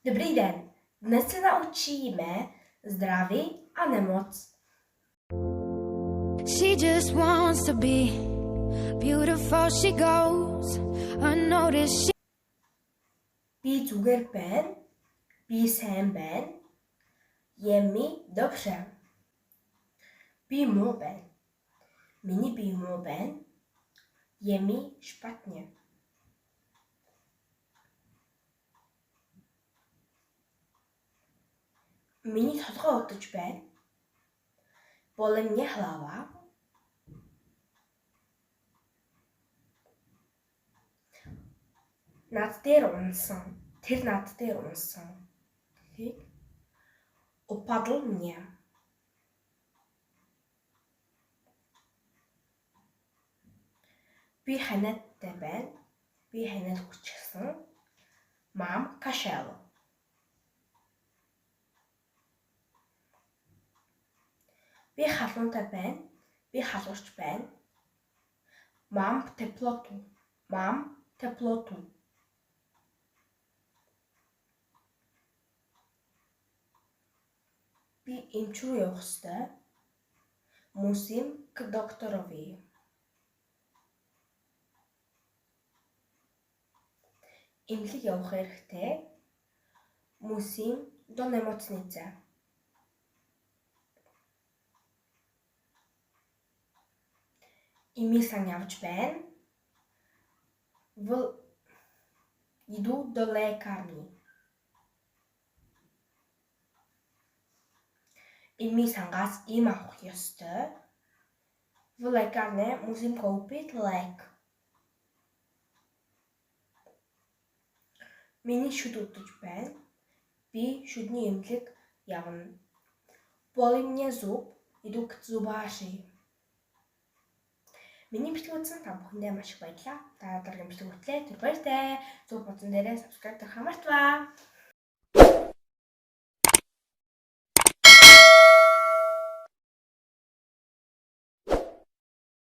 Dobrý den, dnes se naučíme zdraví a nemoc. She just wants to be beautiful, she goes unnoticed. Pít zuckerpen, pí semben, je mi dobře. Pí moben, mini pí moben, je mi špatně. Mini chodro otočben, bole mě hlava. Nad дээр унсан, тэр над дээр унсан. Upadl mě. Би ханадтай байна. Би ханад хүчсэн. Мам кашел. Би халуунтай байна. Би халуурч байна. Мам теплоту. Мам теплоту. Би эмч рүү явах ёстой. Musím k doktorovi. Эмнэлэг явах хэрэгтэй. Musím do nemocnice. Имисан явж байна. Иду до лекарни. Ими сангаас им авах ёстой. В лекарне musím koupit lék. Миний шүд өдөж байна. Би шүдний эмнэлэг явна. Боли мне зуб. Иду к зубаши. Миний бичлэг үзсэн та бүхэндээ маш их баярлалаа. Та дараагийн бичлэг хүртэл түр баяртай. Зүг бодсон дээрээ subscribe хийх хамаартваа.